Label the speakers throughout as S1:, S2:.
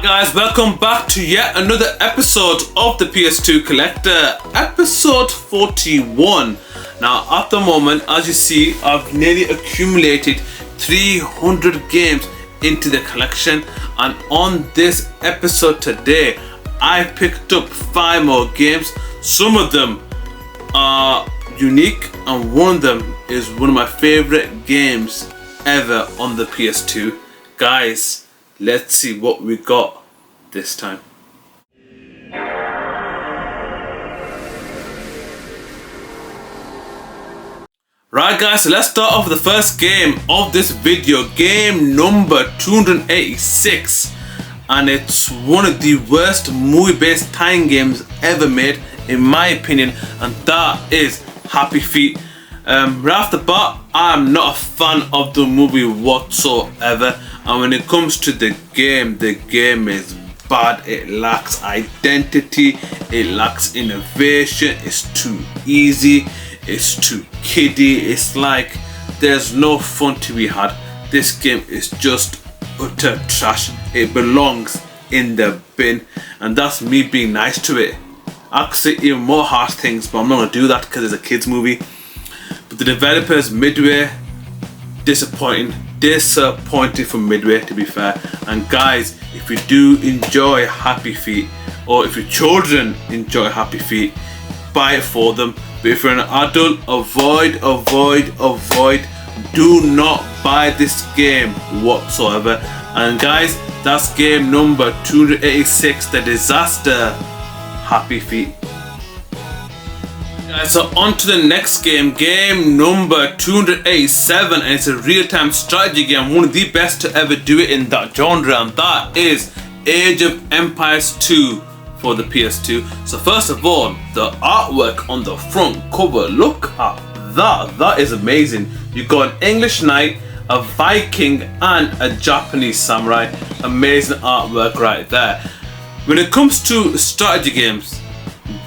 S1: Guys, welcome back to yet another episode of the PS2 Collector, episode 41. Now at the moment, as you see, I've nearly accumulated 300 games into the collection, and on this episode today I picked up 5 more games. Some of them are unique and one of them is one of my favorite games ever on the PS2. Guys, let's see what we got this time. Right guys, so let's start off with the first game of this video, game number 286, and it's one of the worst movie-based tie-in games ever made in my opinion, and that is Happy Feet. Right off the bat, I'm not a fan of the movie whatsoever, and when it comes to the game is bad. It lacks identity, it lacks innovation, it's too easy, it's too kiddie, it's like there's no fun to be had. This game is just utter trash. It belongs in the bin, and that's me being nice to it. I could say even more harsh things, but I'm not going to do that because it's a kids movie. But the developers, Midway, disappointing from Midway, to be fair. And guys, if you do enjoy Happy Feet, or if your children enjoy Happy Feet, buy it for them. But if you're an adult, avoid. Do not buy this game whatsoever. And guys, that's game number 286, The Disaster, Happy Feet. So on to the next game, game number 287, and it's a real-time strategy game, one of the best to ever do it in that genre, and that is Age of Empires 2 for the PS2. So first of all, the artwork on the front cover, look at that is amazing. You got an English knight, a Viking and a Japanese samurai. Amazing artwork right there. When it comes to strategy games,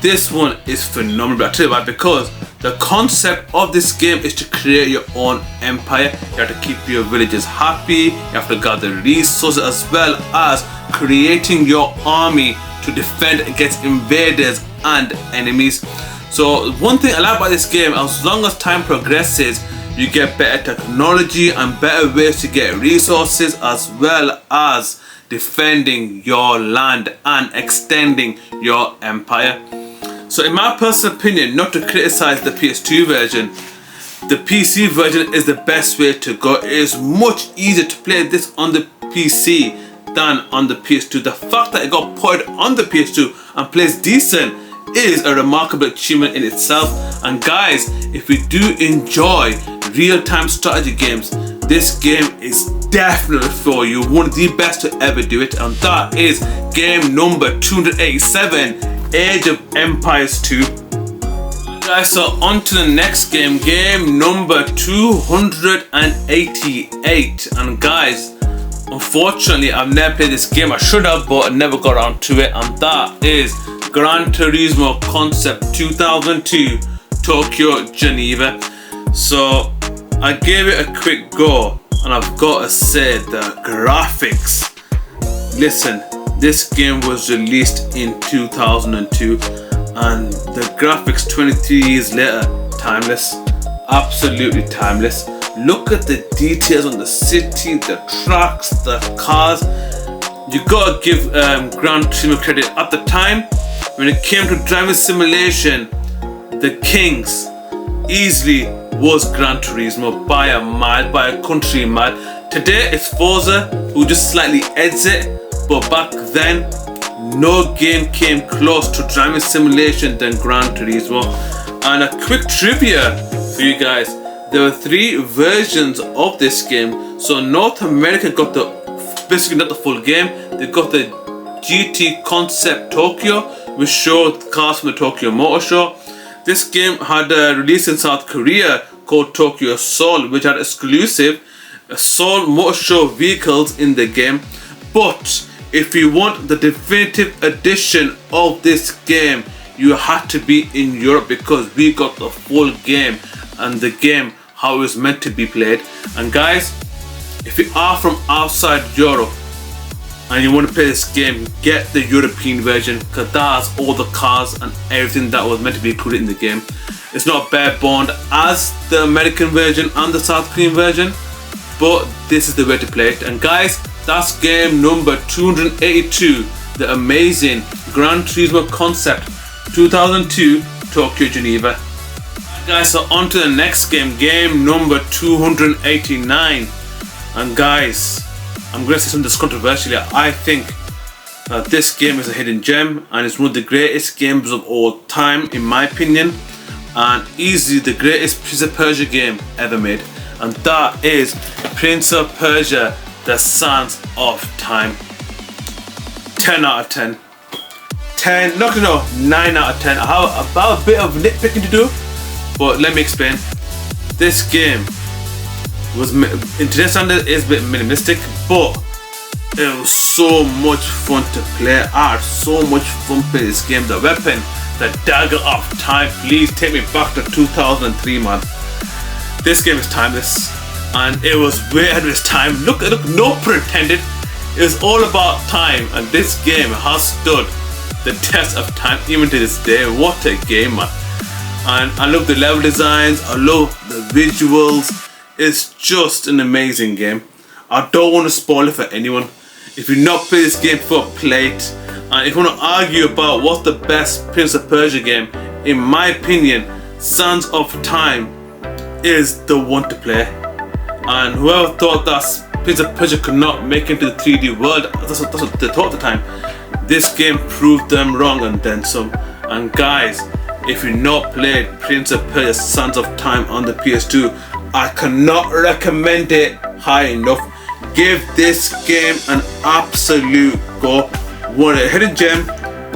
S1: this one is phenomenal. I'll tell you why, because the concept of this game is to create your own empire. You have to keep your villagers happy, you have to gather resources, as well as creating your army to defend against invaders and enemies. So one thing I like about this game, as long as time progresses, you get better technology and better ways to get resources, as well as defending your land and extending your empire. So in my personal opinion, not to criticize the PS2 version, the PC version is the best way to go. It is much easier to play this on the PC than on the PS2. The fact that it got ported on the PS2 and plays decent is a remarkable achievement in itself. And guys, if you do enjoy real-time strategy games, this game is definitely for you. One of the best to ever do it, and that is game number 287, Age of Empires 2. Guys, so on to the next game, game number 288. And guys, unfortunately I've never played this game. I should have, but I never got around to it, and that is Gran Turismo Concept 2002 Tokyo Geneva. So I gave it a quick go, and I've got to say, the graphics, listen, this game was released in 2002 and the graphics 23 years later, timeless, absolutely timeless. Look at the details on the city, the tracks, the cars. You gotta give Gran Turismo credit. At the time, when it came to driving simulation, the kings easily was Gran Turismo by a mile, by a country mile. Today it's Forza who just slightly edits it, but back then no game came close to driving simulation than Gran Turismo. And a quick trivia for you guys, there were 3 versions of this game. So North America got basically not the full game, they got the GT Concept Tokyo, which showed cars from the Tokyo Motor Show. This game had a release in South Korea called Tokyo Soul, which had exclusive Soul Motor Show vehicles in the game. But if you want the definitive edition of this game, you had to be in Europe, because we got the full game and the game how it was meant to be played. And guys, if you are from outside Europe, and you want to play this game, get the European version, because that has all the cars and everything that was meant to be included in the game. It's not bare boned as the American version and the South Korean version, but this is the way to play it. And guys, that's game number 282, the amazing Gran Turismo Concept 2002 Tokyo Geneva. Guys, so on to the next game, game number 289. And guys, I'm going to say something that's controversial. I think that this game is a hidden gem and it's one of the greatest games of all time in my opinion, and easily the greatest Prince of Persia game ever made, and that is Prince of Persia: The Sands of Time. 10 out of 10. 9 out of 10. I have about a bit of nitpicking to do, but let me explain. This game was, in today's standard, is a bit minimalistic, but it was so much fun to play. I had so much fun playing this game. The weapon, the dagger of time, please take me back to 2003, man. This game is timeless, and it was way ahead of its time. Look, no pun intended. It was all about time, and this game has stood the test of time even to this day. What a game, man. And I love the level designs, I love the visuals. It's just an amazing game. I don't want to spoil it for anyone. If you've not played this game before, play it. And if you want to argue about what's the best Prince of Persia game, in my opinion, Sands of Time is the one to play. And whoever thought that Prince of Persia could not make it into the 3D world, that's what they thought at the time. This game proved them wrong and then some. And guys, if you've not played Prince of Persia: Sands of Time on the PS2, I cannot recommend it high enough. Give this game an absolute go. One of the hidden gem,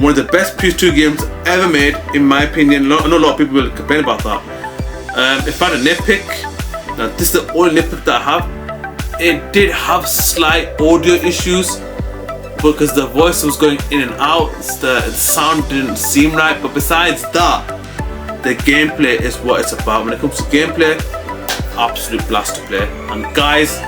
S1: one of the best PS2 games ever made, in my opinion. I know a lot of people will complain about that. If I had a nitpick, now this is the only nitpick that I have. It did have slight audio issues because the voice was going in and out. The sound didn't seem right, but besides that, the gameplay is what it's about. When it comes to gameplay, absolute blast to play. And guys,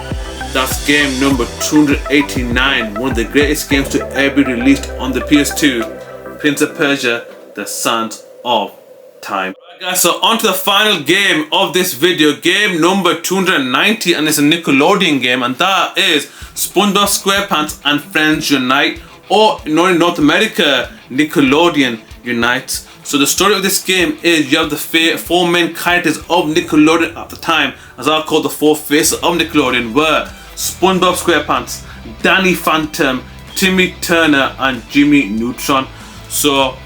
S1: that's game number 289, one of the greatest games to ever be released on the PS2, Prince of Persia: The Sands of Time. Alright guys, so on to the final game of this video, game number 290, and it's a Nickelodeon game, and that is SpongeBob SquarePants and Friends Unite, or in North America, Nickelodeon Unites. So the story of this game is you have the four main characters of Nickelodeon at the time, as I call the four faces of Nickelodeon, were SpongeBob SquarePants, Danny Phantom, Timmy Turner, and Jimmy Neutron. So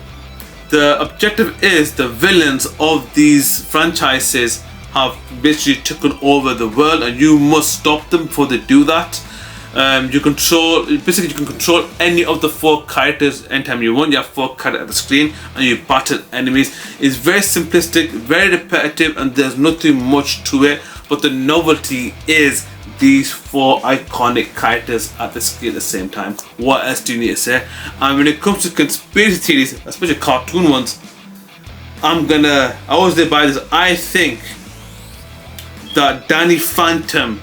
S1: the objective is the villains of these franchises have basically taken over the world, and you must stop them before they do that. You can control any of the four characters anytime you want. You have four characters at the screen and you battle enemies. It's very simplistic, very repetitive, and there's nothing much to it, but the novelty is these four iconic characters at the screen at the same time. What else do you need to say? And when it comes to conspiracy theories, especially cartoon ones, I always live by this. I think that Danny Phantom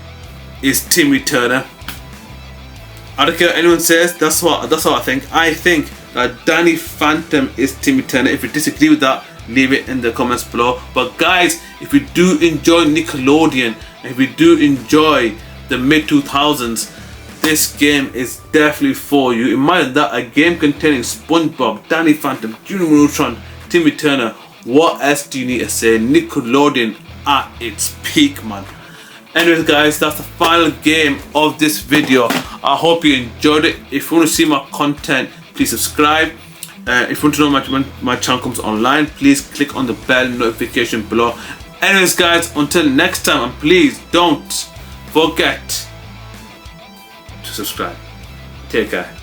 S1: is Timmy Turner. I don't care what anyone says, that's what I think. I think that Danny Phantom is Timmy Turner. If you disagree with that, leave it in the comments below. But guys, if you do enjoy Nickelodeon, and if you do enjoy the mid-2000s, this game is definitely for you. Imagine that, a game containing SpongeBob, Danny Phantom, Jimmy Neutron, Timmy Turner. What else do you need to say? Nickelodeon at its peak, man. Anyways guys, that's the final game of this video. I hope you enjoyed it. If you want to see my content, please subscribe. If you want to know when my channel comes online, please click on the bell notification below. Anyways guys, until next time, and please don't forget to subscribe. Take care.